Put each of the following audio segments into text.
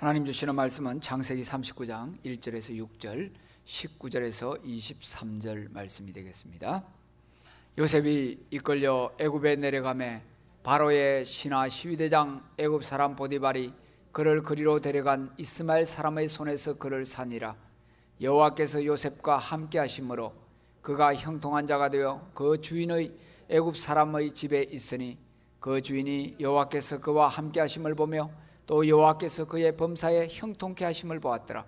하나님 주시는 말씀은 창세기 39장 1절에서 6절, 19절에서 23절 말씀이 되겠습니다. 요셉이 이끌려 애굽에 내려가매 바로의 신하 시위대장 애굽 사람 보디발이 그를 그리로 데려간 이스마엘 사람의 손에서 그를 산이라. 여호와께서 요셉과 함께 하심으로 그가 형통한 자가 되어 그 주인의 애굽 사람의 집에 있으니 그 주인이 여호와께서 그와 함께 하심을 보며 또 여호와께서 그의 범사에 형통케 하심을 보았더라.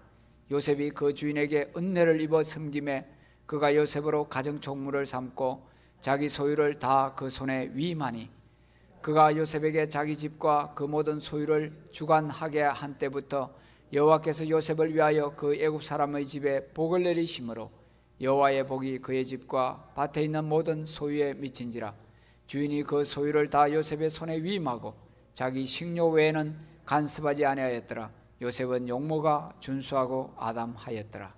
요셉이 그 주인에게 은혜를 입어 섬김에 그가 요셉으로 가정 총무를 삼고 자기 소유를 다 그 손에 위임하니 그가 요셉에게 자기 집과 그 모든 소유를 주관하게 한 때부터 여호와께서 요셉을 위하여 그 애굽 사람의 집에 복을 내리심으로 여호와의 복이 그의 집과 밭에 있는 모든 소유에 미친지라. 주인이 그 소유를 다 요셉의 손에 위임하고 자기 식료 외에는 간섭하지 아니하였더라. 요셉은 용모가 준수하고 아담하였더라.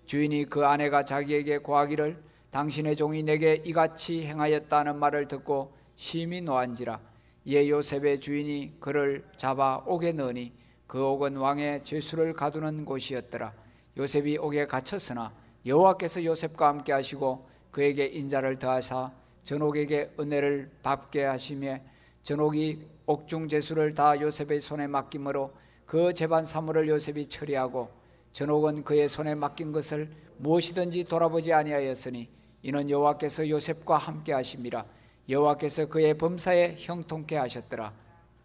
주인이 그 아내가 자기에게 고하기를 당신의 종이 내게 이같이 행하였다는 말을 듣고 심히 노한지라. 이에 요셉의 주인이 그를 잡아 옥에 넣으니 그 옥은 왕의 죄수를 가두는 곳이었더라. 요셉이 옥에 갇혔으나 여호와께서 요셉과 함께 하시고 그에게 인자를 더하사 전옥에게 은혜를 받게 하시며 전옥이 옥중 죄수를 다 요셉의 손에 맡김으로 그 재반 사물을 요셉이 처리하고 전옥은 그의 손에 맡긴 것을 무엇이든지 돌아보지 아니하였으니 이는 여호와께서 요셉과 함께 하심이라. 여호와께서 그의 범사에 형통케 하셨더라.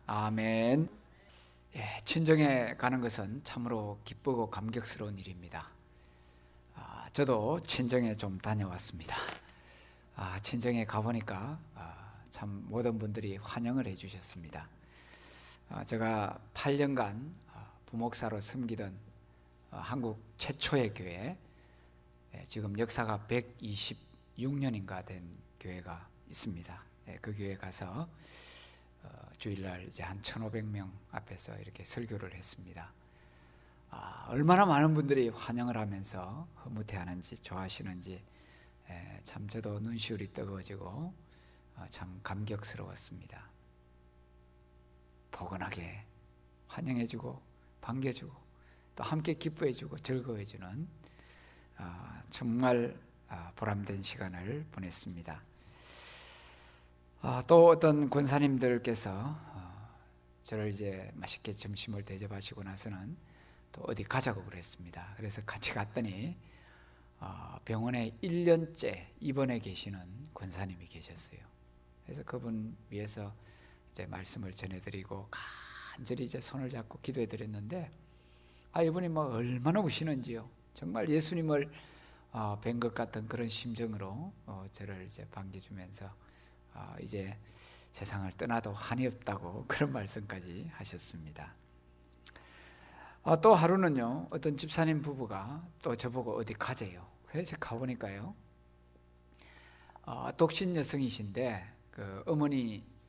아멘. 친정에 가는 것은 참으로 기쁘고 감격스러운 일입니다. 저도 친정에 좀 다녀왔습니다. 친정에 가보니까 참 모든 분들이 환영을 해주셨습니다. 제가 8년간 부목사로 섬기던 한국 최초의 교회, 지금 역사가 126년인가 된 교회가 있습니다. 그 교회 가서 주일날 이제 한 1,500명 앞에서 이렇게 설교를 했습니다. 얼마나 많은 분들이 환영을 하면서 흐뭇해하는지 좋아하시는지 참 저도 눈시울이 뜨거워지고 참 감격스러웠습니다. 포근하게 환영해주고 반겨주고 또 함께 기뻐해주고 즐거워해주는 정말 보람된 시간을 보냈습니다. 또 어떤 권사님들께서 저를 이제 맛있게 점심을 대접하시고 나서는 또 어디 가자고 그랬습니다. 그래서 같이 갔더니 병원에 1년째 입원해 계시는 권사님이 계셨어요. 그래서 그분 위해서 이제 말씀을 전해드리고 간절히 이제 손을 잡고 기도해드렸는데 이분이 뭐 얼마나 우시는지요. 정말 예수님을 뵌 것 같은 그런 심정으로 저를 이제 반겨주면서 이제 세상을 떠나도 한이 없다고 그런 말씀까지 하셨습니다. 또 하루는요, 어떤 집사님 부부가 또 저보고 어디 가재요. 그래서 가보니까요, 독신 여성이신데 그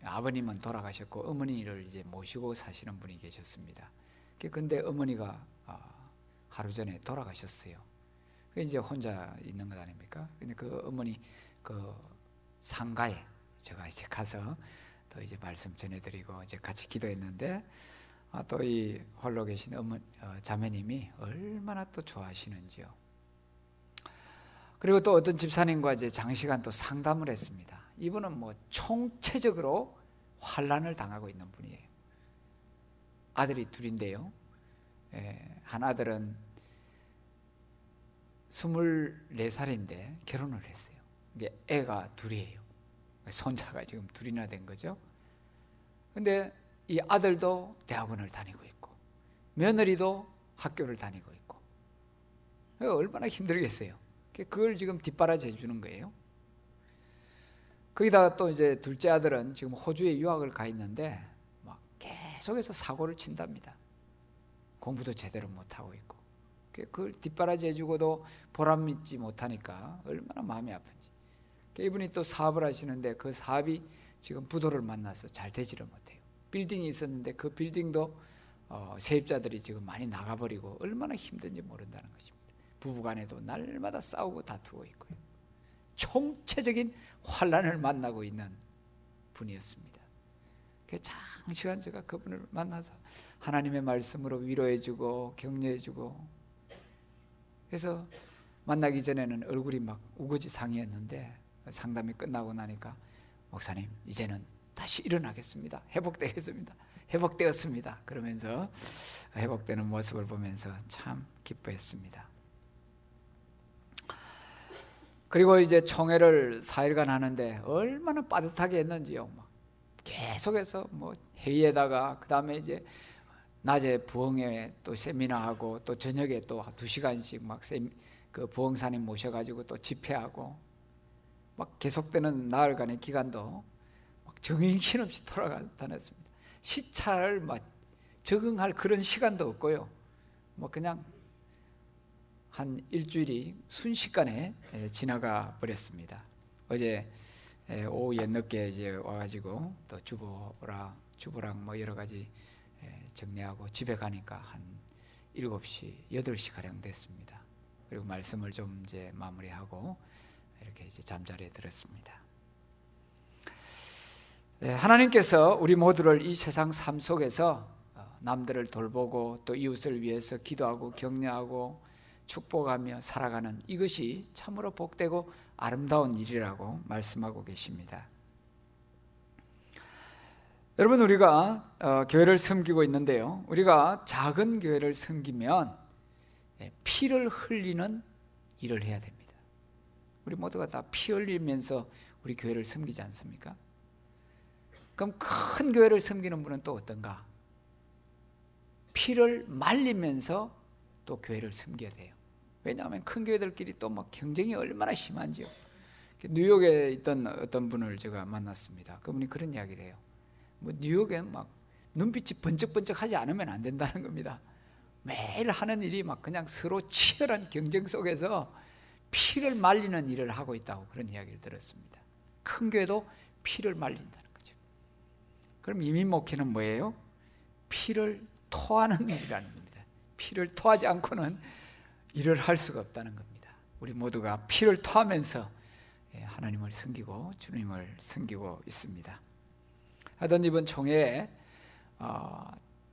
아버님은 돌아가셨고 어머니를 이제 모시고 사시는 분이 계셨습니다. 근데 어머니가 하루 전에 돌아가셨어요. 이제 혼자 있는 것 아닙니까? 근데 그 어머니 그 상가에 제가 이제 가서 또 이제 말씀 전해드리고 이제 같이 기도했는데 또 이 홀로 계신 자매님이 얼마나 또 좋아하시는지요. 그리고 또 어떤 집사님과 이제 장시간 또 상담을 했습니다. 이분은 뭐 총체적으로 환난을 당하고 있는 분이에요. 아들이 둘인데요. 한 아들은 24살인데 결혼을 했어요. 이게 애가 둘이에요. 손자가 지금 둘이나 된 거죠. 근데 이 아들도 대학원을 다니고 있고 며느리도 학교를 다니고 있고 얼마나 힘들겠어요. 그걸 지금 뒷바라지 해주는 거예요. 거기다가 또 이제 둘째 아들은 지금 호주에 유학을 가 있는데 막 계속해서 사고를 친답니다. 공부도 제대로 못하고 있고 그걸 뒷바라지 해주고도 보람있지 못하니까 얼마나 마음이 아픈지. 이분이 또 사업을 하시는데 그 사업이 지금 부도를 만나서 잘 되지를 못해요. 빌딩이 있었는데 그 빌딩도 세입자들이 지금 많이 나가버리고 얼마나 힘든지 모른다는 것입니다. 부부간에도 날마다 싸우고 다투고 있고요. 총체적인 환난을 만나고 있는 분이었습니다. 장시간 제가 그분을 만나서 하나님의 말씀으로 위로해주고 격려해주고, 그래서 만나기 전에는 얼굴이 막 우거지상이었는데 상담이 끝나고 나니까 목사님 이제는 다시 일어나겠습니다, 회복되겠습니다, 회복되었습니다 그러면서 회복되는 모습을 보면서 참 기뻐했습니다. 그리고 이제 총회를 4일간 하는데 얼마나 빠듯하게 했는지요. 막 계속해서 뭐 회의에다가 그 다음에 이제 낮에 부흥회 또 세미나하고 또 저녁에 또 2시간씩 막 그 부흥사님 모셔가지고 또 집회하고 막 계속되는 나흘간의 기간도 막 정신없이 돌아다녔습니다. 시차를 막 적응할 그런 시간도 없고요. 뭐 그냥 한 일주일이 순식간에 지나가 버렸습니다. 어제 오후 늦게 이제 와가지고 또 주부랑 뭐 여러 가지 정리하고 집에 가니까 한 7시, 8시 가량 됐습니다. 그리고 말씀을 좀 이제 마무리하고 이렇게 이제 잠자리에 들었습니다. 하나님께서 우리 모두를 이 세상 삶 속에서 남들을 돌보고 또 이웃을 위해서 기도하고 격려하고 축복하며 살아가는 이것이 참으로 복되고 아름다운 일이라고 말씀하고 계십니다. 여러분, 우리가 교회를 섬기고 있는데요, 우리가 작은 교회를 섬기면 피를 흘리는 일을 해야 됩니다. 우리 모두가 다 피 흘리면서 우리 교회를 섬기지 않습니까? 그럼 큰 교회를 섬기는 분은 또 어떤가? 피를 말리면서 또 교회를 섬겨야 돼요. 왜냐하면 큰 교회들끼리 또 막 경쟁이 얼마나 심한지요. 뉴욕에 있던 어떤 분을 제가 만났습니다. 그분이 그런 이야기를 해요. 뭐 뉴욕에 막 눈빛이 번쩍번쩍하지 않으면 안 된다는 겁니다. 매일 하는 일이 막 그냥 서로 치열한 경쟁 속에서 피를 말리는 일을 하고 있다고 그런 이야기를 들었습니다. 큰 교회도 피를 말린다는 거죠. 그럼 이민 목회는 뭐예요? 피를 토하는 일이라는 겁니다. 피를 토하지 않고는 일을 할 수가 없다는 겁니다. 우리 모두가 피를 토하면서 하나님을 섬기고 주님을 섬기고 있습니다. 하던 이번 총회에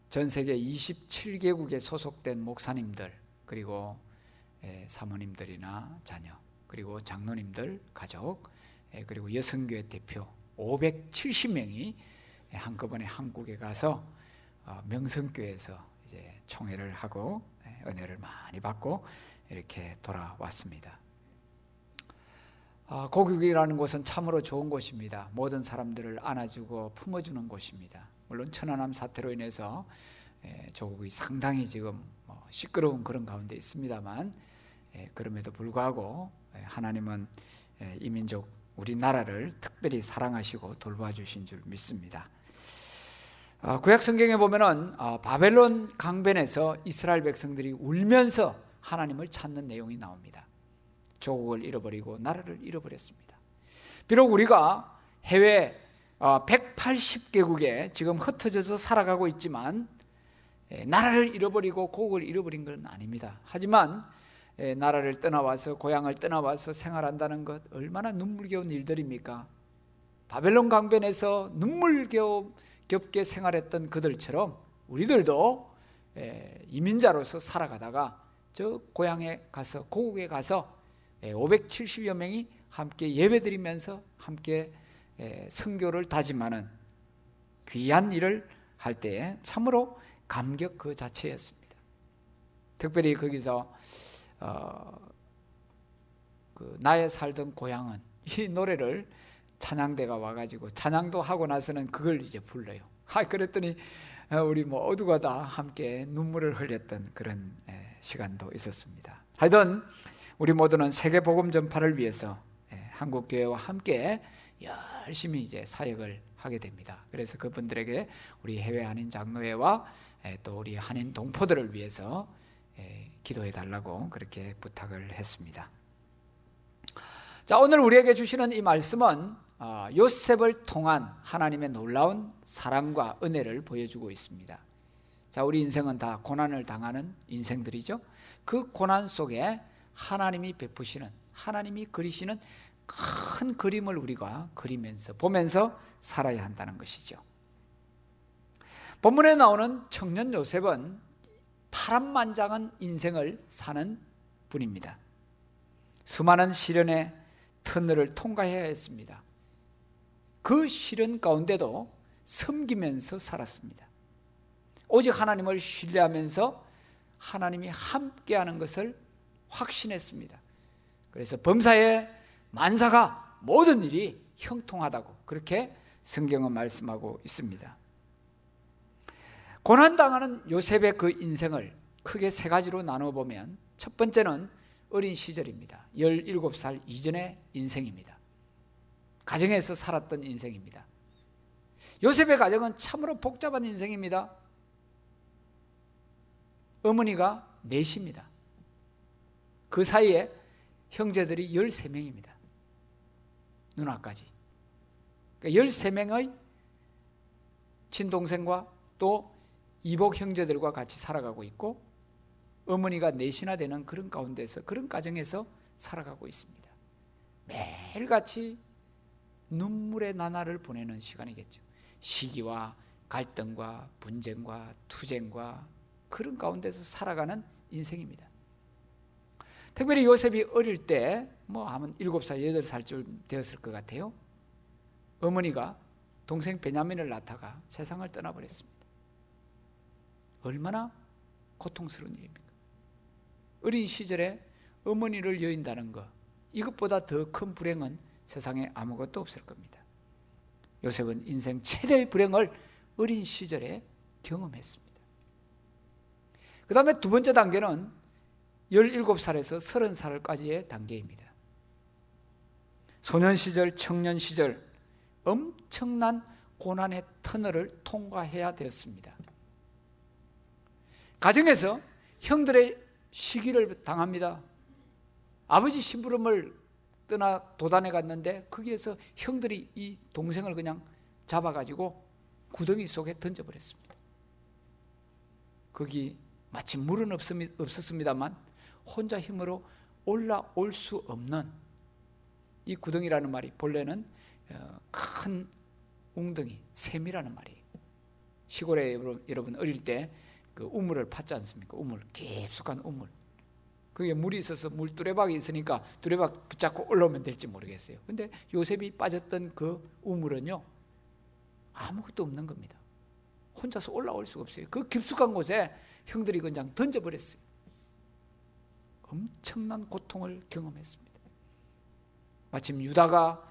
전 세계 27개국에 소속된 목사님들, 그리고 사모님들이나 자녀, 그리고 장로님들, 가족, 그리고 여성교회 대표 570명이 한꺼번에 한국에 가서 명성교회에서 이제 총회를 하고 은혜를 많이 받고 이렇게 돌아왔습니다. 고국이라는 곳은 참으로 좋은 곳입니다. 모든 사람들을 안아주고 품어주는 곳입니다. 물론 천안함 사태로 인해서 조국이 상당히 지금 시끄러운 그런 가운데 있습니다만, 그럼에도 불구하고 하나님은 이 민족 우리나라를 특별히 사랑하시고 돌봐주신 줄 믿습니다. 구약 성경에 보면은 바벨론 강변에서 이스라엘 백성들이 울면서 하나님을 찾는 내용이 나옵니다. 조국을 잃어버리고 나라를 잃어버렸습니다. 비록 우리가 해외 180개국에 지금 흩어져서 살아가고 있지만 나라를 잃어버리고 고국을 잃어버린 건 아닙니다. 하지만 나라를 떠나와서 고향을 떠나와서 생활한다는 것 얼마나 눈물겨운 일들입니까? 바벨론 강변에서 눈물겹게 생활했던 그들처럼 우리들도 이민자로서 살아가다가 저 고향에 가서 고국에 가서 570여 명이 함께 예배드리면서 함께 선교를 다짐하는 귀한 일을 할 때에 참으로 감격 그 자체였습니다. 특별히 거기서 나의 살던 고향은 이 노래를 찬양대가 와가지고 찬양도 하고 나서는 그걸 이제 불러요. 그랬더니 우리 모두가 다 함께 눈물을 흘렸던 그런 시간도 있었습니다. 하여튼 우리 모두는 세계 복음 전파를 위해서 한국 교회와 함께 열심히 이제 사역을 하게 됩니다. 그래서 그분들에게 우리 해외 한인 장로회와 또 우리 한인 동포들을 위해서 기도해 달라고 그렇게 부탁을 했습니다. 자, 오늘 우리에게 주시는 이 말씀은 요셉을 통한 하나님의 놀라운 사랑과 은혜를 보여주고 있습니다. 자, 우리 인생은 다 고난을 당하는 인생들이죠. 그 고난 속에 하나님이 베푸시는, 하나님이 그리시는 큰 그림을 우리가 그리면서 보면서 살아야 한다는 것이죠. 본문에 나오는 청년 요셉은 파란만장한 인생을 사는 분입니다. 수많은 시련의 터널을 통과해야 했습니다. 그 시련 가운데도 섬기면서 살았습니다. 오직 하나님을 신뢰하면서 하나님이 함께하는 것을 확신했습니다. 그래서 범사에 만사가 모든 일이 형통하다고 그렇게 성경은 말씀하고 있습니다. 고난당하는 요셉의 그 인생을 크게 세 가지로 나눠보면 첫 번째는 어린 시절입니다. 17살 이전의 인생입니다. 가정에서 살았던 인생입니다. 요셉의 가정은 참으로 복잡한 인생입니다. 어머니가 넷입니다. 그 사이에 형제들이 13명입니다. 누나까지. 그러니까 13명의 친동생과 또 이복 형제들과 같이 살아가고 있고 어머니가 넷이나 되는 그런 가운데서 그런 가정에서 살아가고 있습니다. 매일같이 눈물의 나날을 보내는 시간이겠죠. 시기와 갈등과 분쟁과 투쟁과 그런 가운데서 살아가는 인생입니다. 특별히 요셉이 어릴 때 아마 7살, 8살쯤 되었을 것 같아요. 어머니가 동생 베냐민을 낳다가 세상을 떠나버렸습니다. 얼마나 고통스러운 일입니까? 어린 시절에 어머니를 여인다는 것, 이것보다 더 큰 불행은 세상에 아무것도 없을 겁니다. 요셉은 인생 최대의 불행을 어린 시절에 경험했습니다. 그 다음에 두 번째 단계는 17살에서 30살까지의 단계입니다. 소년 시절, 청년 시절 엄청난 고난의 터널을 통과해야 되었습니다. 가정에서 형들의 시기를 당합니다. 아버지 심부름을 떠나 도단에 갔는데 거기에서 형들이 이 동생을 그냥 잡아가지고 구덩이 속에 던져버렸습니다. 거기 마치 물은 없었습니다만 혼자 힘으로 올라올 수 없는, 이 구덩이라는 말이 본래는 큰 웅덩이, 샘이라는 말이에요. 시골에 여러분 어릴 때 그 우물을 팠지 않습니까? 우물, 깊숙한 우물. 거기에 물이 있어서 물 뚜레박이 있으니까 뚜레박 붙잡고 올라오면 될지 모르겠어요. 근데 요셉이 빠졌던 그 우물은요, 아무것도 없는 겁니다. 혼자서 올라올 수가 없어요. 그 깊숙한 곳에 형들이 그냥 던져버렸어요. 엄청난 고통을 경험했습니다. 마침 유다가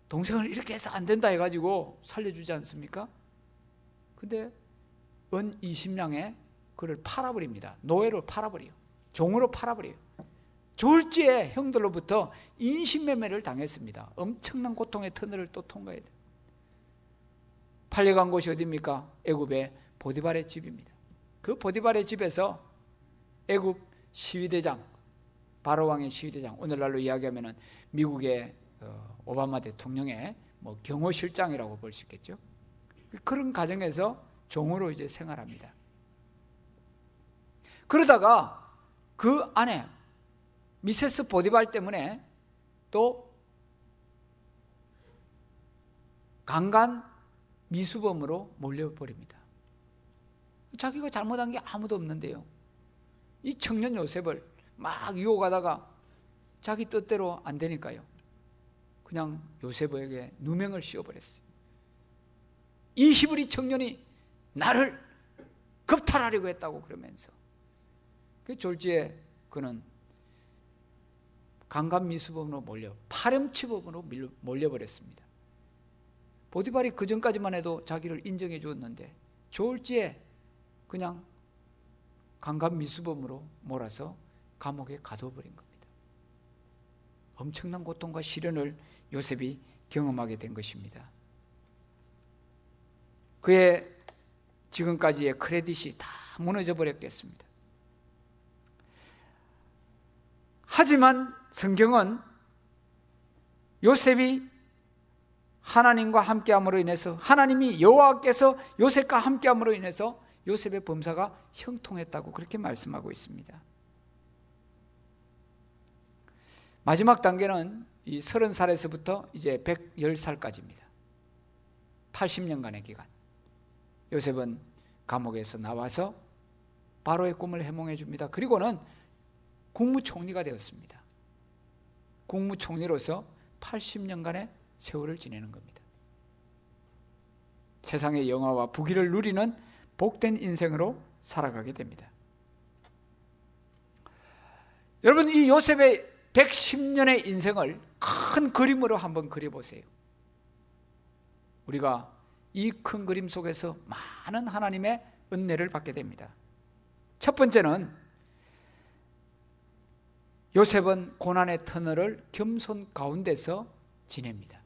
동생을 이렇게 해서 안 된다 해가지고 살려주지 않습니까? 근데 은 20냥에 그를 팔아버립니다. 노예로 팔아버려요. 종으로 팔아버려요. 졸지에 형들로부터 인신매매를 당했습니다. 엄청난 고통의 터널을 또 통과해야 돼요. 팔려간 곳이 어디입니까? 애굽의 보디발의 집입니다. 그 보디발의 집에서 애굽 시위대장, 바로왕의 시위대장, 오늘날로 이야기하면 미국의 오바마 대통령의 경호실장이라고 볼 수 있겠죠. 그런 가정에서 종으로 이제 생활합니다. 그러다가 그 아내 미세스 보디발 때문에 또 강간 미수범으로 몰려버립니다. 자기가 잘못한 게 아무도 없는데요, 이 청년 요셉을 막 유혹하다가 자기 뜻대로 안 되니까요, 그냥 요셉에게 누명을 씌워버렸어요. 이 히브리 청년이 나를 겁탈하려고 했다고 그러면서 그 졸지에 그는 강간미수범으로 파렴치범으로 몰려버렸습니다. 보디발이 그 전까지만 해도 자기를 인정해 주었는데 졸지에 그냥 강간미수범으로 몰아서 감옥에 가둬버린 겁니다. 엄청난 고통과 시련을 요셉이 경험하게 된 것입니다. 그의 지금까지의 크레딧이 다 무너져 버렸겠습니다. 하지만 성경은 요셉이 하나님과 함께함으로 인해서, 하나님이 여호와께서 요셉과 함께함으로 인해서 요셉의 범사가 형통했다고 그렇게 말씀하고 있습니다. 마지막 단계는 이 30살에서부터 이제 110살까지입니다. 80년간의 기간. 요셉은 감옥에서 나와서 바로의 꿈을 해몽해 줍니다. 그리고는 국무총리가 되었습니다. 국무총리로서 80년간의 세월을 지내는 겁니다. 세상의 영화와 부귀를 누리는 복된 인생으로 살아가게 됩니다. 여러분, 이 요셉의 110년의 인생을 큰 그림으로 한번 그려보세요. 우리가 이 큰 그림 속에서 많은 하나님의 은혜를 받게 됩니다. 첫 번째는 요셉은 고난의 터널을 겸손 가운데서 지냅니다.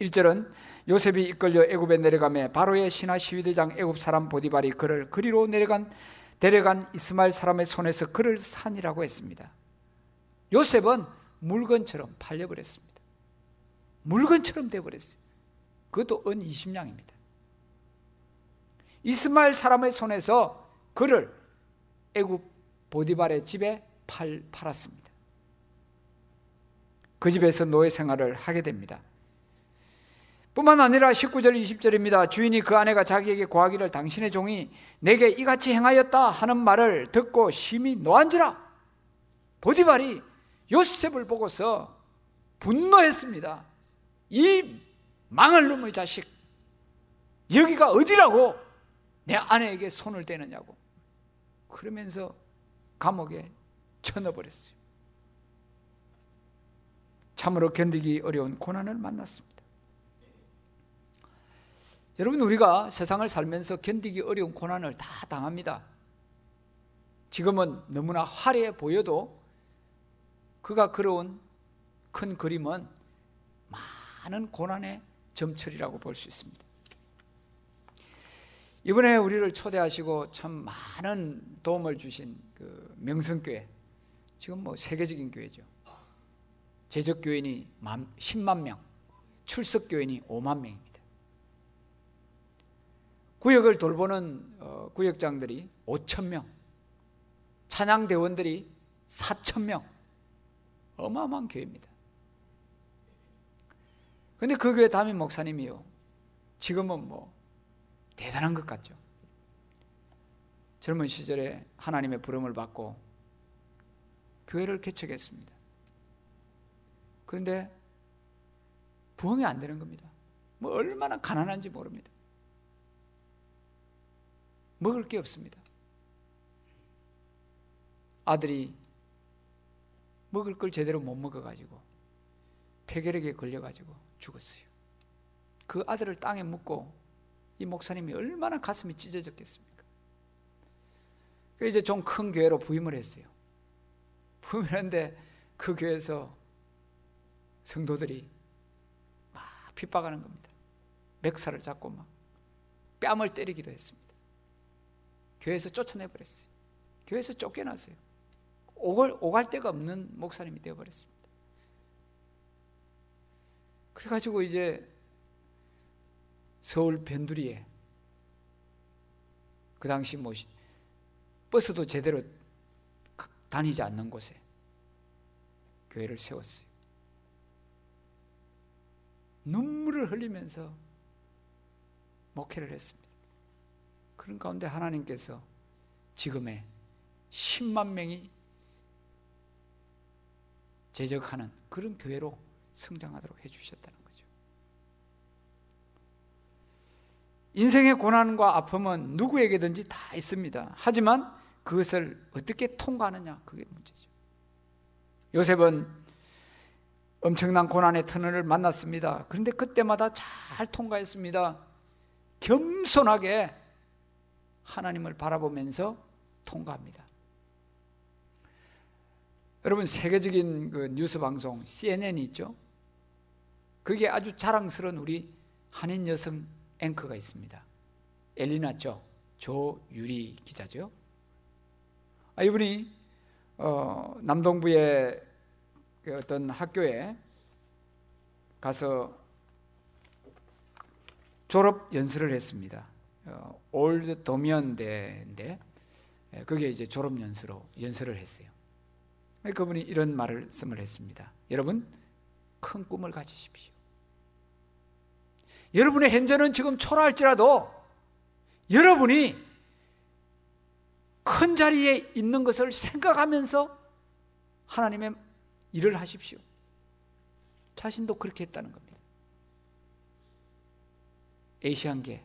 1절은 요셉이 이끌려 애굽에 내려가매 바로의 신하 시위대장 애굽 사람 보디발이 그를 그리로 데려간 이스마엘 사람의 손에서 그를 산이라고 했습니다. 요셉은 물건처럼 팔려버렸습니다. 물건처럼 되어버렸어요. 그것도 은 20냥입니다. 이스마엘 사람의 손에서 그를 애굽 보디발의 집에 팔았습니다. 그 집에서 노예 생활을 하게 됩니다. 뿐만 아니라 19절 20절입니다. 주인이 그 아내가 자기에게 고하기를 당신의 종이 내게 이같이 행하였다 하는 말을 듣고 심히 노한지라. 보디발이 요셉을 보고서 분노했습니다. 이 망할 놈의 자식, 여기가 어디라고 내 아내에게 손을 대느냐고. 그러면서 감옥에 쳐넣어버렸어요. 참으로 견디기 어려운 고난을 만났습니다. 여러분, 우리가 세상을 살면서 견디기 어려운 고난을 다 당합니다. 지금은 너무나 화려해 보여도 그가 그려온 큰 그림은 많은 고난의 점철이라고 볼 수 있습니다. 이번에 우리를 초대하시고 참 많은 도움을 주신 그 명성교회, 지금 뭐 세계적인 교회죠. 재적교인이 10만 명, 출석교인이 5만 명입니다. 구역을 돌보는 구역장들이 5천 명, 찬양대원들이 4천 명, 어마어마한 교회입니다. 그런데 그 교회 담임 목사님이요, 지금은 뭐 대단한 것 같죠. 젊은 시절에 하나님의 부름을 받고 교회를 개척했습니다. 그런데 부흥이 안 되는 겁니다. 뭐 얼마나 가난한지 모릅니다. 먹을 게 없습니다. 아들이 먹을 걸 제대로 못 먹어가지고 폐결핵에 걸려가지고 죽었어요. 그 아들을 땅에 묻고 이 목사님이 얼마나 가슴이 찢어졌겠습니까? 이제 좀 큰 교회로 부임을 했어요. 부임을 했는데 그 교회에서 성도들이 막 핍박하는 겁니다. 맥살을 잡고 막 뺨을 때리기도 했습니다. 교회에서 쫓아내버렸어요. 교회에서 쫓겨났어요. 오갈 데가 없는 목사님이 되어버렸습니다. 그래가지고 이제 서울 변두리에, 그 당시 뭐 버스도 제대로 다니지 않는 곳에 교회를 세웠어요. 눈물을 흘리면서 목회를 했습니다. 그런 가운데 하나님께서 지금의 10만 명이 제적하는 그런 교회로 성장하도록 해주셨다는 거죠. 인생의 고난과 아픔은 누구에게든지 다 있습니다. 하지만 그것을 어떻게 통과하느냐, 그게 문제죠. 요셉은 엄청난 고난의 터널을 만났습니다. 그런데 그때마다 잘 통과했습니다. 겸손하게 하나님을 바라보면서 통과합니다. 여러분, 세계적인 그 뉴스 방송 CNN이 있죠. 그게 아주 자랑스러운 우리 한인 여성 앵커가 있습니다. 엘리나 조유리 기자죠. 이분이 남동부의 어떤 학교에 가서 졸업 연설을 했습니다. 올드 도미언대인데 그게 이제 졸업 연설을 했어요. 그분이 이런 말씀을 했습니다. 여러분, 큰 꿈을 가지십시오. 여러분의 현재는 지금 초라할지라도 여러분이 큰 자리에 있는 것을 생각하면서 하나님의 일을 하십시오. 자신도 그렇게 했다는 겁니다. 에이시안계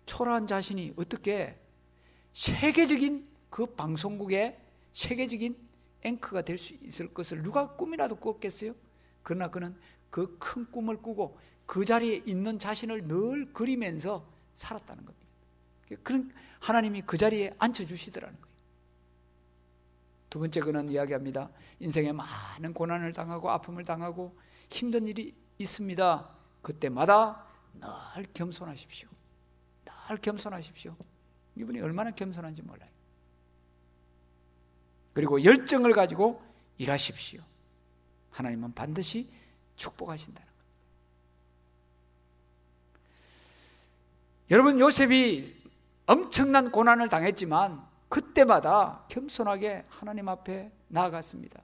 초라한 자신이 어떻게 세계적인 그 방송국의 세계적인 앵커가 될 수 있을 것을 누가 꿈이라도 꿨겠어요? 그러나 그는 그 큰 꿈을 꾸고 그 자리에 있는 자신을 늘 그리면서 살았다는 겁니다. 그런 하나님이 그 자리에 앉혀주시더라는 거예요. 두 번째, 그는 이야기합니다. 인생에 많은 고난을 당하고 아픔을 당하고 힘든 일이 있습니다. 그때마다 늘 겸손하십시오. 늘 겸손하십시오. 이분이 얼마나 겸손한지 몰라요. 그리고 열정을 가지고 일하십시오. 하나님은 반드시 축복하신다는 겁니다. 여러분, 요셉이 엄청난 고난을 당했지만 그때마다 겸손하게 하나님 앞에 나아갔습니다.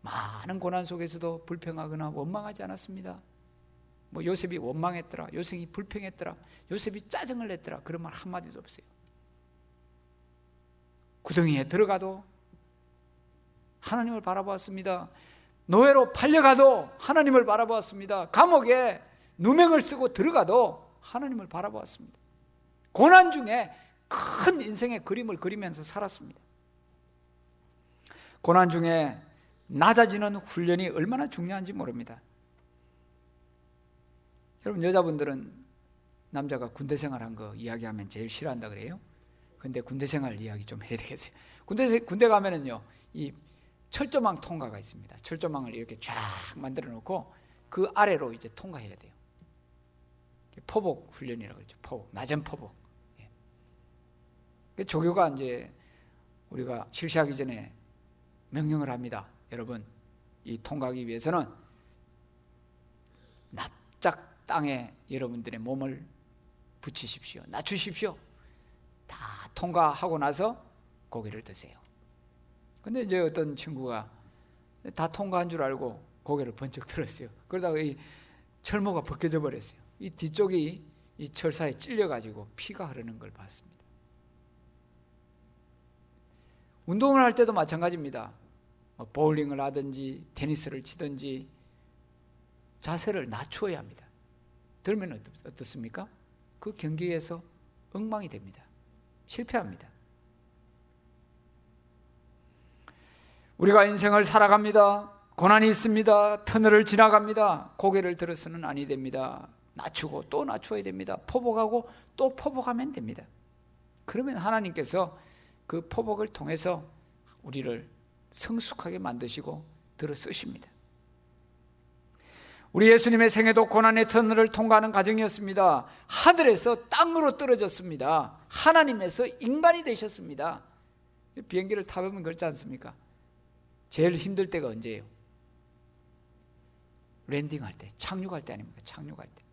많은 고난 속에서도 불평하거나 원망하지 않았습니다. 뭐 요셉이 원망했더라, 요셉이 불평했더라, 요셉이 짜증을 냈더라, 그런 말 한마디도 없어요. 구덩이에 들어가도 하나님을 바라보았습니다. 노예로 팔려가도 하나님을 바라보았습니다. 감옥에 누명을 쓰고 들어가도 하나님을 바라보았습니다. 고난 중에 큰 인생의 그림을 그리면서 살았습니다. 고난 중에 낮아지는 훈련이 얼마나 중요한지 모릅니다. 여러분, 여자분들은 남자가 군대 생활한 거 이야기하면 제일 싫어한다 그래요. 근데 군대 생활 이야기 좀 해야 되겠어요. 군대 가면은요, 이 철조망 통과가 있습니다. 철조망을 이렇게 쫙 만들어 놓고 그 아래로 이제 통과해야 돼요. 포복 훈련이라고 그러죠. 포복, 낮은 포복. 조교가 이제 우리가 실시하기 전에 명령을 합니다. 여러분, 이 통과하기 위해서는 납작 땅에 여러분들의 몸을 붙이십시오. 낮추십시오. 다 통과하고 나서 고개를 드세요. 근데 이제 어떤 친구가 다 통과한 줄 알고 고개를 번쩍 들었어요. 그러다가 이 철모가 벗겨져 버렸어요. 이 뒤쪽이 이 철사에 찔려가지고 피가 흐르는 걸 봤습니다. 운동을 할 때도 마찬가지입니다. 보울링을 하든지 테니스를 치든지 자세를 낮추어야 합니다. 들면 어떻습니까? 그 경기에서 엉망이 됩니다. 실패합니다. 우리가 인생을 살아갑니다. 고난이 있습니다. 터널을 지나갑니다. 고개를 들어서는 아니 됩니다. 낮추고 또 낮추어야 됩니다. 포복하고 또 포복하면 됩니다. 그러면 하나님께서 그 포복을 통해서 우리를 성숙하게 만드시고 들어 쓰십니다. 우리 예수님의 생애도 고난의 터널을 통과하는 과정이었습니다. 하늘에서 땅으로 떨어졌습니다. 하나님에서 인간이 되셨습니다. 비행기를 타보면 그렇지 않습니까? 제일 힘들 때가 언제예요? 랜딩할 때, 착륙할 때 아닙니까? 착륙할 때.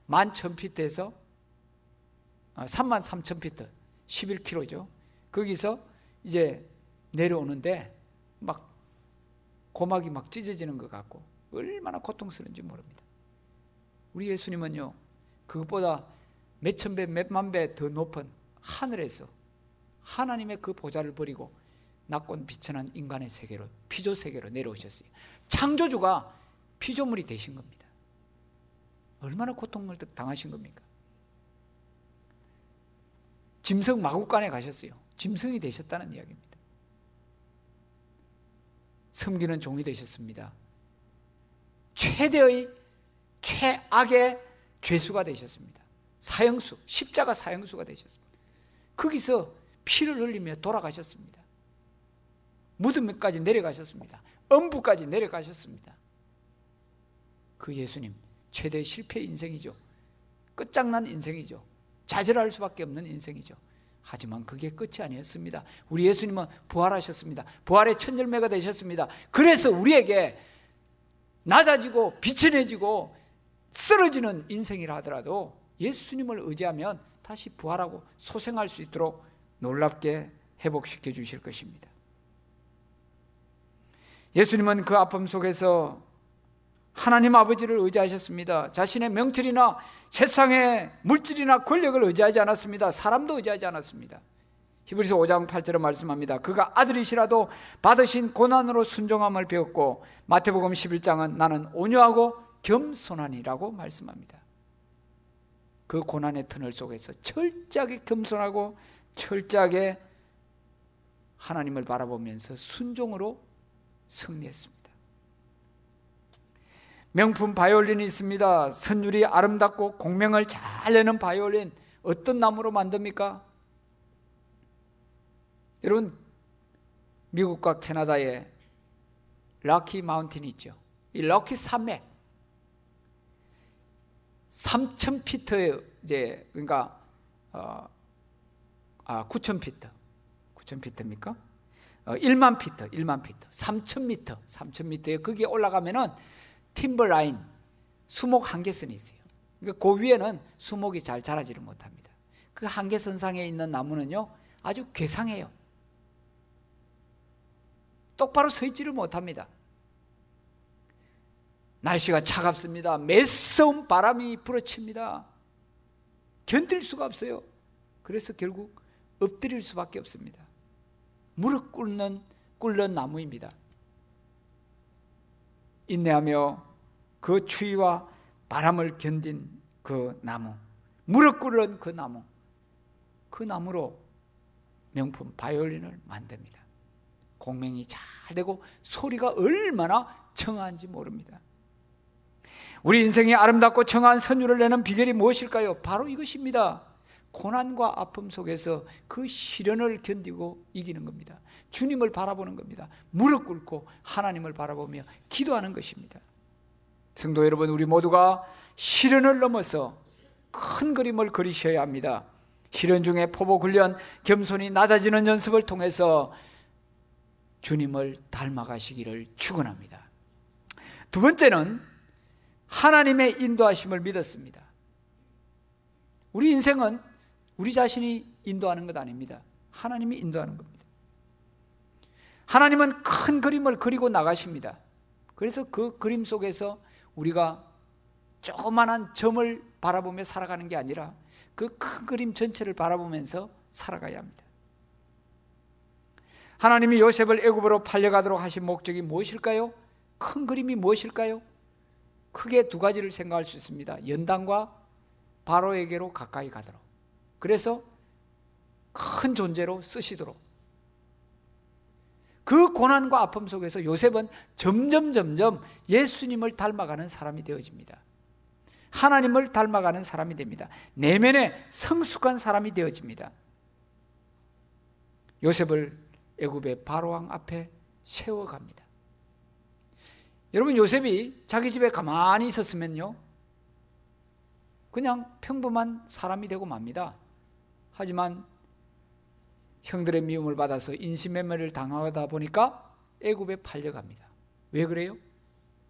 11,000피트에서 33,000피트, 11km죠. 거기서 이제 내려오는데 막 고막이 막 찢어지는 것 같고 얼마나 고통스러운지 모릅니다. 우리 예수님은요, 그것보다 몇천 배, 몇만 배 더 높은 하늘에서 하나님의 그 보좌를 버리고 낙곤 비천한 인간의 세계로, 피조 세계로 내려오셨어요. 창조주가 피조물이 되신 겁니다. 얼마나 고통을 당하신 겁니까? 짐승 마구간에 가셨어요. 짐승이 되셨다는 이야기입니다. 섬기는 종이 되셨습니다. 최대의 최악의 죄수가 되셨습니다. 사형수, 십자가 사형수가 되셨습니다. 거기서 피를 흘리며 돌아가셨습니다. 무덤까지 내려가셨습니다. 엄부까지 내려가셨습니다. 그 예수님, 최대의 실패 인생이죠. 끝장난 인생이죠. 좌절할 수밖에 없는 인생이죠. 하지만 그게 끝이 아니었습니다. 우리 예수님은 부활하셨습니다. 부활의 첫 열매가 되셨습니다. 그래서 우리에게 낮아지고 비천해지고 쓰러지는 인생이라 하더라도 예수님을 의지하면 다시 부활하고 소생할 수 있도록 놀랍게 회복시켜 주실 것입니다. 예수님은 그 아픔 속에서 하나님 아버지를 의지하셨습니다. 자신의 명철이나 세상의 물질이나 권력을 의지하지 않았습니다. 사람도 의지하지 않았습니다. 히브리서 5장 8절에 말씀합니다. 그가 아들이시라도 받으신 고난으로 순종함을 배웠고, 마태복음 11장은 나는 온유하고 겸손하니라고 말씀합니다. 그 고난의 터널 속에서 철저하게 겸손하고 철저하게 하나님을 바라보면서 순종으로 승리했습니다. 명품 바이올린이 있습니다. 선율이 아름답고 공명을 잘 내는 바이올린, 어떤 나무로 만듭니까? 여러분, 미국과 캐나다에 럭키 마운틴이 있죠. 이 럭키 산맥 3,000피트의 이제 그러니까 9,000피트입니까? 1만 피트, 3,000미터에 거기에 올라가면은 팀버라인, 수목 한계선이 있어요. 그러니까 그 위에는 수목이 잘 자라지를 못합니다. 그 한계선상에 있는 나무는요 아주 괴상해요. 똑바로 서 있지를 못합니다. 날씨가 차갑습니다. 매서운 바람이 불어칩니다. 견딜 수가 없어요. 그래서 결국 엎드릴 수밖에 없습니다. 무릎 꿇는 나무입니다. 인내하며 그 추위와 바람을 견딘 그 나무, 무릎 꿇는 그 나무로 명품 바이올린을 만듭니다. 공명이 잘 되고 소리가 얼마나 청아한지 모릅니다. 우리 인생이 아름답고 청아한 선율을 내는 비결이 무엇일까요? 바로 이것입니다. 고난과 아픔 속에서 그 시련을 견디고 이기는 겁니다. 주님을 바라보는 겁니다. 무릎 꿇고 하나님을 바라보며 기도하는 것입니다. 성도 여러분, 우리 모두가 시련을 넘어서 큰 그림을 그리셔야 합니다. 시련 중에 포복 훈련, 겸손히 낮아지는 연습을 통해서 주님을 닮아가시기를 축원합니다. 두 번째는 하나님의 인도하심을 믿었습니다. 우리 인생은 우리 자신이 인도하는 것 아닙니다. 하나님이 인도하는 겁니다. 하나님은 큰 그림을 그리고 나가십니다. 그래서 그 그림 속에서 우리가 조그만한 점을 바라보며 살아가는 게 아니라 그 큰 그림 전체를 바라보면서 살아가야 합니다. 하나님이 요셉을 애굽으로 팔려가도록 하신 목적이 무엇일까요? 큰 그림이 무엇일까요? 크게 두 가지를 생각할 수 있습니다. 연단과 바로에게로 가까이 가도록, 그래서 큰 존재로 쓰시도록. 그 고난과 아픔 속에서 요셉은 점점 예수님을 닮아가는 사람이 되어집니다. 하나님을 닮아가는 사람이 됩니다. 내면에 성숙한 사람이 되어집니다. 요셉을 애굽의 바로왕 앞에 세워갑니다. 여러분, 요셉이 자기 집에 가만히 있었으면요 그냥 평범한 사람이 되고 맙니다. 하지만 형들의 미움을 받아서 인신매매를 당하다 보니까 애굽에 팔려갑니다. 왜 그래요?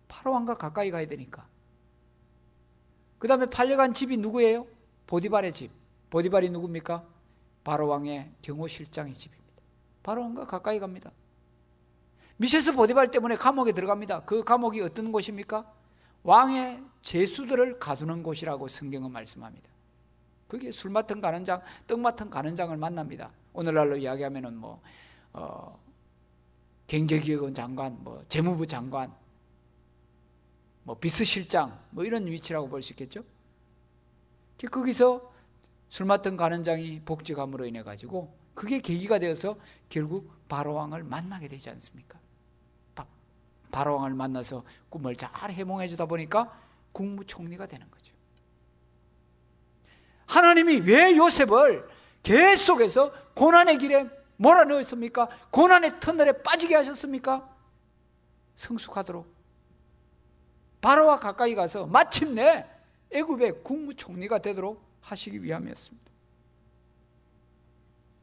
바로왕과 가까이 가야 되니까. 그 다음에 팔려간 집이 누구예요? 보디발의 집. 보디발이 누굽니까? 바로왕의 경호실장의 집입니다. 바로왕과 가까이 갑니다. 미세스 보디발 때문에 감옥에 들어갑니다. 그 감옥이 어떤 곳입니까? 왕의 제수들을 가두는 곳이라고 성경은 말씀합니다. 그게 술 맡은 가는장, 떡 맡은 가는장을 만납니다. 오늘날로 이야기하면은 경제기획원 장관, 재무부 장관, 비서실장, 이런 위치라고 볼 수 있겠죠. 거기서 술 맡은 가는장이 복직함으로 인해 가지고 그게 계기가 되어서 결국 바로왕을 만나게 되지 않습니까? 바로왕을 만나서 꿈을 잘 해몽해 주다 보니까 국무총리가 되는 거죠. 하나님이 왜 요셉을 계속해서 고난의 길에 몰아넣었습니까? 고난의 터널에 빠지게 하셨습니까? 성숙하도록, 바로와 가까이 가서 마침내 애굽의 국무총리가 되도록 하시기 위함이었습니다.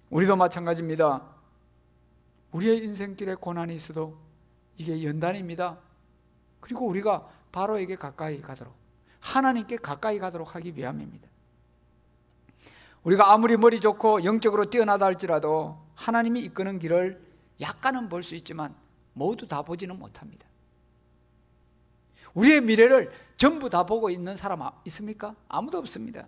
우리도 마찬가지입니다. 우리의 인생길에 고난이 있어도 이게 연단입니다. 그리고 우리가 바로에게 가까이 가도록, 하나님께 가까이 가도록 하기 위함입니다. 우리가 아무리 머리 좋고 영적으로 뛰어나다 할지라도 하나님이 이끄는 길을 약간은 볼 수 있지만 모두 다 보지는 못합니다. 우리의 미래를 전부 다 보고 있는 사람 있습니까? 아무도 없습니다.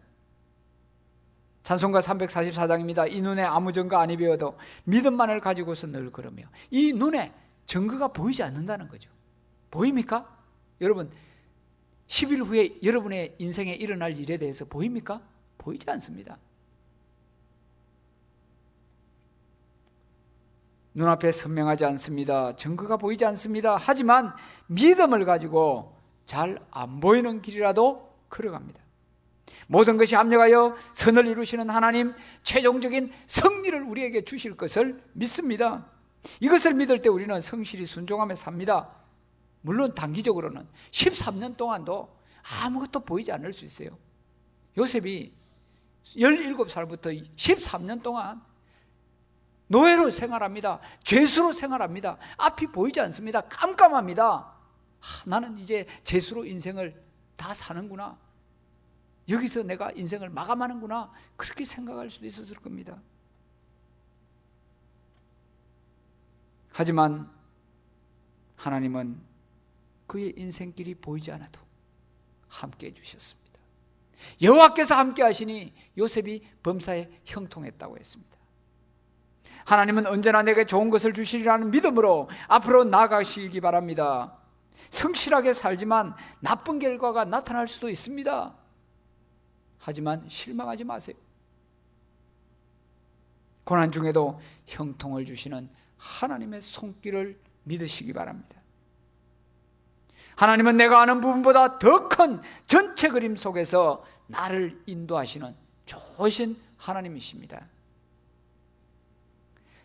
찬송가 344장입니다. 이 눈에 아무 증거 아니 배워도 믿음만을 가지고서 늘 걸으며. 이 눈에 증거가 보이지 않는다는 거죠. 보입니까? 여러분 10일 후에 여러분의 인생에 일어날 일에 대해서 보입니까? 보이지 않습니다. 눈앞에 선명하지 않습니다. 증거가 보이지 않습니다. 하지만 믿음을 가지고 잘 안 보이는 길이라도 걸어갑니다. 모든 것이 합력하여 선을 이루시는 하나님, 최종적인 승리를 우리에게 주실 것을 믿습니다. 이것을 믿을 때 우리는 성실히 순종하며 삽니다. 물론 단기적으로는 13년 동안도 아무것도 보이지 않을 수 있어요. 요셉이 17살부터 13년 동안 노예로 생활합니다. 죄수로 생활합니다. 앞이 보이지 않습니다. 깜깜합니다. 나는 이제 죄수로 인생을 다 사는구나. 여기서 내가 인생을 마감하는구나. 그렇게 생각할 수도 있었을 겁니다. 하지만 하나님은 그의 인생길이 보이지 않아도 함께 해주셨습니다. 여호와께서 함께 하시니 요셉이 범사에 형통했다고 했습니다. 하나님은 언제나 내게 좋은 것을 주시리라는 믿음으로 앞으로 나아가시기 바랍니다. 성실하게 살지만 나쁜 결과가 나타날 수도 있습니다. 하지만 실망하지 마세요. 고난 중에도 형통을 주시는 하나님의 손길을 믿으시기 바랍니다. 하나님은 내가 아는 부분보다 더 큰 전체 그림 속에서 나를 인도하시는 좋으신 하나님이십니다.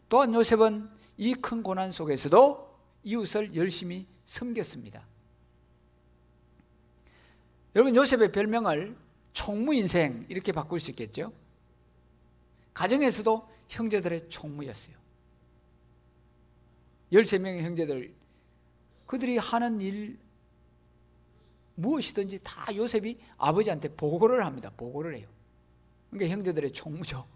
또한 요셉은 이 큰 고난 속에서도 이웃을 열심히 섬겼습니다. 여러분, 요셉의 별명을 총무인생 이렇게 바꿀 수 있겠죠? 가정에서도 형제들의 총무였어요. 13명의 형제들, 그들이 하는 일 무엇이든지 다 요셉이 아버지한테 보고를 합니다. 보고를 해요. 그러니까 형제들의 총무죠.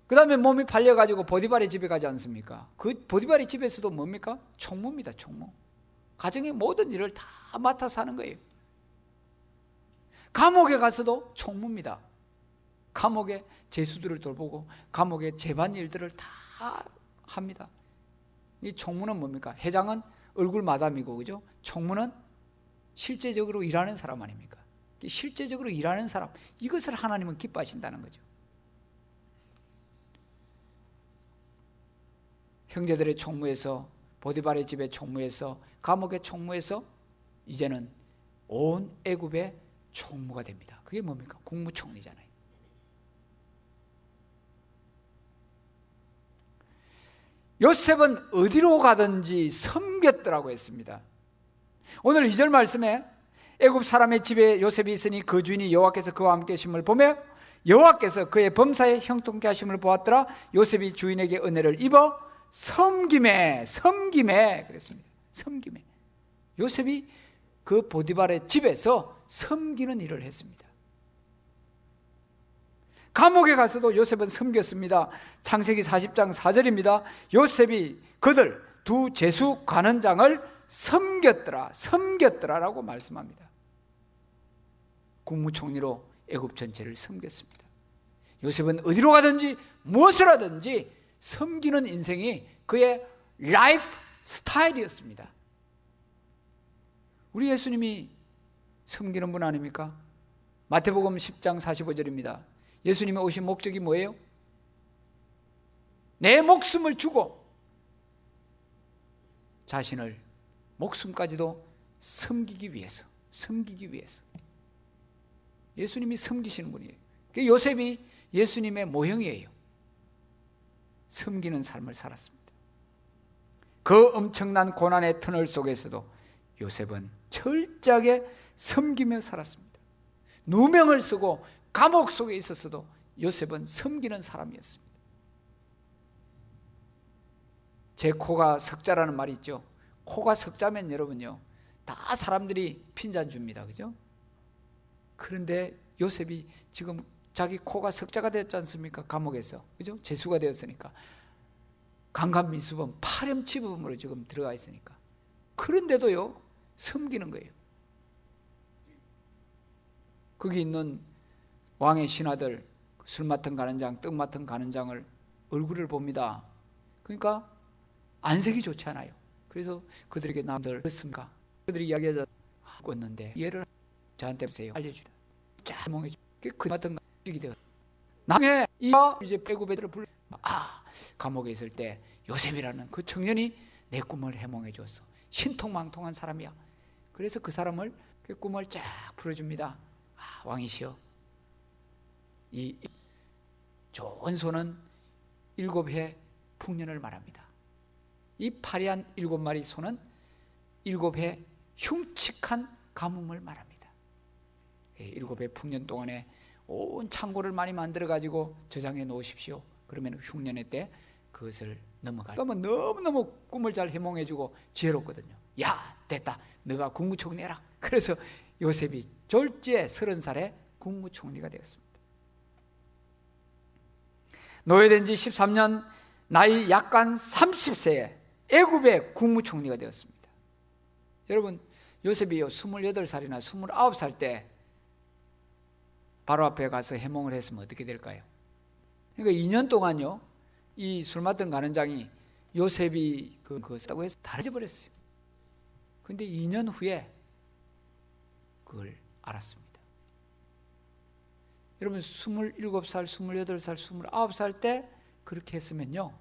그 다음에 몸이 팔려가지고 보디발의 집에 가지 않습니까? 그 보디발의 집에서도 뭡니까? 총무입니다. 총무. 가정의 모든 일을 다 맡아서 하는 거예요. 감옥에 가서도 총무입니다. 감옥의 죄수들을 돌보고 감옥의 재반 일들을 다 합니다. 이 총무는 뭡니까? 회장은 얼굴 마담이고, 그죠? 총무는 실제적으로 일하는 사람 아닙니까? 실제적으로 일하는 사람, 이것을 하나님은 기뻐하신다는 거죠. 형제들의 총무에서, 보디발의 집의 총무에서, 감옥의 총무에서 이제는 온 애굽의 총무가 됩니다. 그게 뭡니까? 국무총리잖아요. 요셉은 어디로 가든지 섬겼더라고 했습니다. 오늘 2절 말씀에 애굽 사람의 집에 요셉이 있으니 그 주인이 여호와께서 그와 함께 하심을 보며 여호와께서 그의 범사에 형통케 하심을 보았더라. 요셉이 주인에게 은혜를 입어 섬김에 그랬습니다. 섬김에. 요셉이 그 보디발의 집에서 섬기는 일을 했습니다. 감옥에 가서도 요셉은 섬겼습니다. 창세기 40장 4절입니다. 요셉이 그들 두 제수 관원장을 섬겼더라라고 말씀합니다. 국무총리로 애굽 전체를 섬겼습니다. 요셉은 어디로 가든지 무엇을 하든지 섬기는 인생이 그의 라이프 스타일이었습니다. 우리 예수님이 섬기는 분 아닙니까? 마태복음 10장 45절입니다. 예수님이 오신 목적이 뭐예요? 내 목숨을 주고 자신을 목숨까지도 섬기기 위해서. 예수님이 섬기시는 분이에요. 요셉이 예수님의 모형이에요. 섬기는 삶을 살았습니다. 그 엄청난 고난의 터널 속에서도 요셉은 철저하게 섬기며 살았습니다. 누명을 쓰고 감옥 속에 있었어도 요셉은 섬기는 사람이었습니다. 제 코가 석자라는 말이 있죠. 코가 석자면 여러분요, 다 사람들이 핀잔 줍니다. 그죠? 그런데 요셉이 지금 자기 코가 석자가 되었지 않습니까? 감옥에서. 그죠? 재수가 되었으니까. 강간미수범, 파렴치범으로 지금 들어가 있으니까. 그런데도요, 섬기는 거예요. 거기 있는 왕의 신하들, 술 맡은 가는장, 떡 맡은 가는장을 얼굴을 봅니다. 그러니까 안색이 좋지 않아요. 그래서 그들에게 남들 그렇습니까? 그들이 이야기하자 꿨는데 얘를 저한테 보세요. 알려주다. 쫙 멍해 주. 그 맡은 가직이 되어. 나중에 이제 애굽애들을 불러. 감옥에 있을 때 요셉이라는 그 청년이 내 꿈을 해몽해 줬어. 신통망통한 사람이야. 그래서 그 사람을 그 꿈을 쫙 풀어줍니다. 왕이시여, 이 좋은 소는 7해 풍년을 말합니다. 이 파리한 7마리 소는 7해 흉측한 가뭄을 말합니다. 7해 풍년 동안에 온 창고를 많이 만들어 가지고 저장해 놓으십시오. 그러면 흉년의 때 그것을 넘어갈. 그러면 너무너무 꿈을 잘 해몽해 주고 지혜롭거든요. 야, 됐다. 너가 국무총리 해라. 그래서 요셉이 졸지에 30살에 국무총리가 되었습니다. 노예된 지 13년, 나이 약간 30세에 애굽의 국무총리가 되었습니다. 여러분, 요셉이요 28살이나 29살 때 바로 앞에 가서 해몽을 했으면 어떻게 될까요? 그러니까 2년 동안요, 이 술 맡은 가는장이 요셉이 그것을 했다고 해서 다 잊어버렸어요. 근데 2년 후에 그걸 알았습니다. 여러분, 27살, 28살, 29살 때 그렇게 했으면요,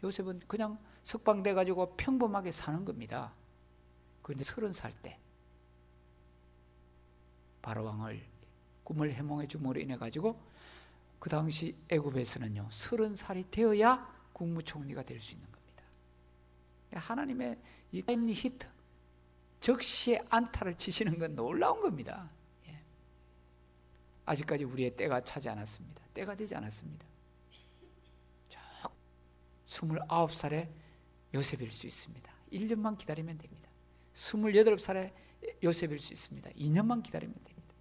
요셉은 그냥 석방돼 가지고 평범하게 사는 겁니다. 그런데 30살 때 바로 왕을 꿈을 해몽해 줌으로 인해 가지고 그 당시 애굽에서는요 30살이 되어야 국무총리가 될 수 있는 겁니다. 하나님의 이 타임리 히트, 적시에 안타를 치시는 건 놀라운 겁니다. 아직까지 우리의 때가 차지 않았습니다. 때가 되지 않았습니다. 29살에 요셉일 수 있습니다. 1년만 기다리면 됩니다. 28살에 요셉일 수 있습니다. 2년만 기다리면 됩니다.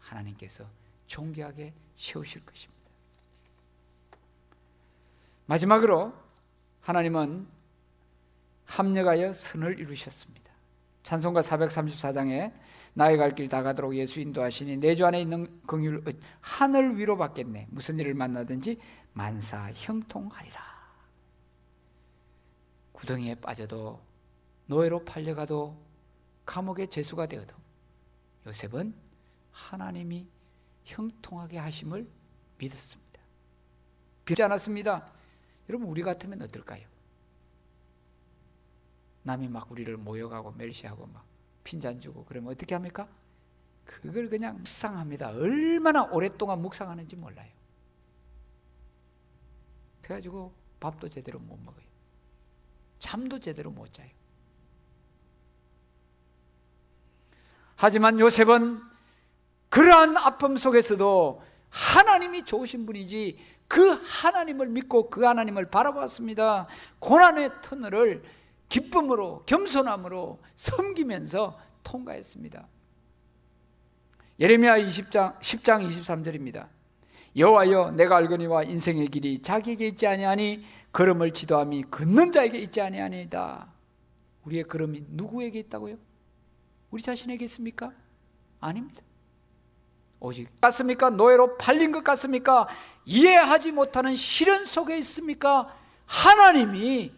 하나님께서 존귀하게 세우실 것입니다. 마지막으로 하나님은 합력하여 선을 이루셨습니다. 찬송가 434장에 나의 갈 길 다 가도록 예수 인도하시니 내 주 안에 있는 긍휼 하늘 위로 받겠네. 무슨 일을 만나든지 만사 형통하리라. 구덩이에 빠져도 노예로 팔려가도 감옥의 죄수가 되어도 요셉은 하나님이 형통하게 하심을 믿었습니다. 빌지 않았습니다. 여러분, 우리 같으면 어떨까요? 남이 막 우리를 모욕하고 멸시하고 막 핀잔 주고 그러면 어떻게 합니까? 그걸 그냥 묵상합니다. 얼마나 오랫동안 묵상하는지 몰라요. 그래가지고 밥도 제대로 못 먹어요. 잠도 제대로 못 자요. 하지만 요셉은 그러한 아픔 속에서도 하나님이 좋으신 분이지 그 하나님을 믿고 그 하나님을 바라봤습니다. 고난의 터널을 기쁨으로 겸손함으로 섬기면서 통과했습니다. 예레미야 10장 23절입니다. 여호와여, 내가 알거니와 인생의 길이 자기에게 있지 아니하니 걸음을 지도함이 걷는 자에게 있지 아니하니이다. 우리의 걸음이 누구에게 있다고요? 우리 자신에게 있습니까? 아닙니다. 오직 같습니까? 노예로 팔린 것 같습니까? 이해하지 못하는 시련 속에 있습니까? 하나님이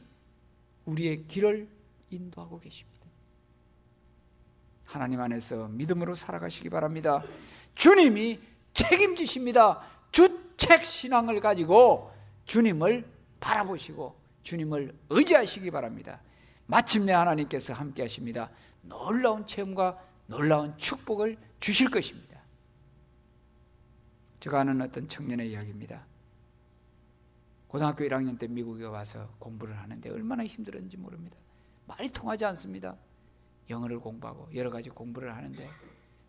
우리의 길을 인도하고 계십니다. 하나님 안에서 믿음으로 살아가시기 바랍니다. 주님이 책임지십니다. 주책신앙을 가지고 주님을 바라보시고 주님을 의지하시기 바랍니다. 마침내 하나님께서 함께 하십니다. 놀라운 체험과 놀라운 축복을 주실 것입니다. 제가 아는 어떤 청년의 이야기입니다. 고등학교 1학년 때 미국에 와서 공부를 하는데 얼마나 힘들었는지 모릅니다. 말이 통하지 않습니다. 영어를 공부하고 여러 가지 공부를 하는데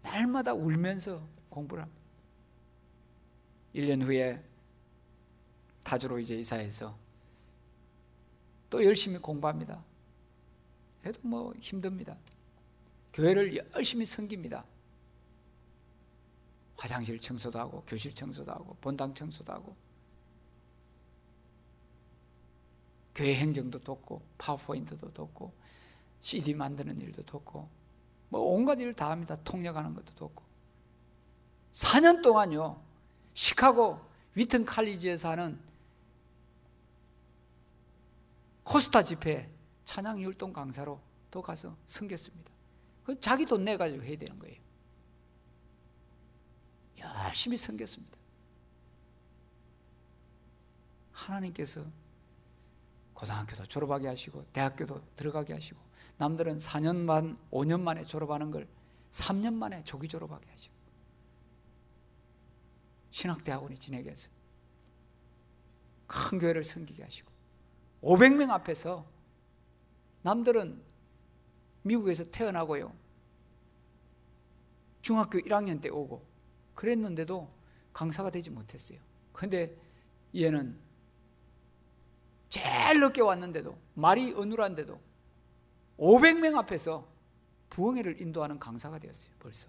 날마다 울면서 공부를 합니다. 1년 후에 타주로 이제 이사해서 또 열심히 공부합니다. 해도 뭐 힘듭니다. 교회를 열심히 섬깁니다. 화장실 청소도 하고 교실 청소도 하고 본당 청소도 하고 교회 행정도 돕고 파워포인트도 돕고 CD 만드는 일도 돕고 뭐 온갖 일을 다 합니다. 통역하는 것도 돕고. 4년 동안요, 시카고 위튼 칼리지에서 하는 코스타 집회 찬양 율동 강사로 또 가서 섬겼습니다. 그건 자기 돈 내가지고 해야 되는 거예요. 열심히 섬겼습니다. 하나님께서 고등학교도 졸업하게 하시고 대학교도 들어가게 하시고, 남들은 4년 만 5년 만에 졸업하는 걸 3년 만에 조기 졸업하게 하시고, 신학대학원에 지내게 해서 큰 교회를 섬기게 하시고, 500명 앞에서, 남들은 미국에서 태어나고요 중학교 1학년 때 오고 그랬는데도 강사가 되지 못했어요. 그런데 얘는 제일 늦게 왔는데도, 말이 어눌한데도 500명 앞에서 부흥회를 인도하는 강사가 되었어요. 벌써.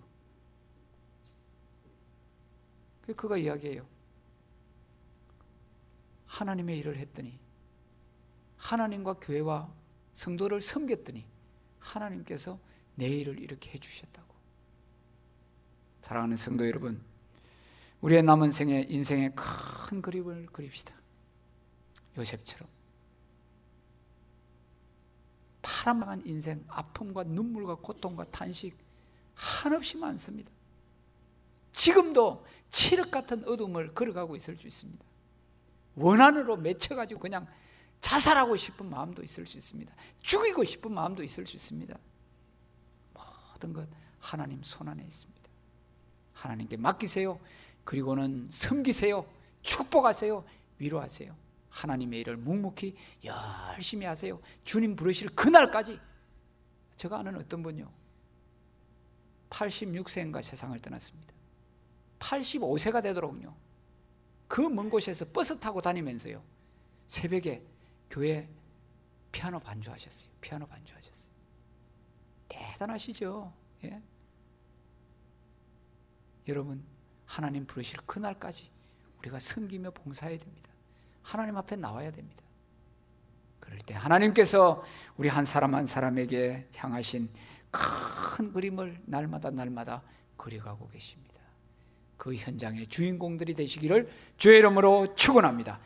그가 이야기해요. 하나님의 일을 했더니, 하나님과 교회와 성도를 섬겼더니 하나님께서 내 일을 이렇게 해주셨다고. 사랑하는 성도 여러분, 우리의 남은 생에, 인생의 큰 그림을 그립시다. 요셉처럼 파란만한 인생, 아픔과 눈물과 고통과 탄식 한없이 많습니다. 지금도 칠흑 같은 어둠을 걸어가고 있을 수 있습니다. 원한으로 맺혀가지고 그냥 자살하고 싶은 마음도 있을 수 있습니다. 죽이고 싶은 마음도 있을 수 있습니다. 모든 것 하나님 손안에 있습니다. 하나님께 맡기세요. 그리고는 섬기세요. 축복하세요. 위로하세요. 하나님의 일을 묵묵히 열심히 하세요. 주님 부르실 그날까지. 제가 아는 어떤 분요, 86세인가 세상을 떠났습니다. 85세가 되도록요, 그 먼 곳에서 버스 타고 다니면서요, 새벽에 교회 피아노 반주하셨어요. 피아노 반주하셨어요. 대단하시죠? 예? 여러분, 하나님 부르실 그날까지 우리가 섬기며 봉사해야 됩니다. 하나님 앞에 나와야 됩니다. 그럴 때 하나님께서 우리 한 사람 한 사람에게 향하신 큰 그림을 날마다 그려가고 계십니다. 그 현장의 주인공들이 되시기를 주의 이름으로 축원합니다.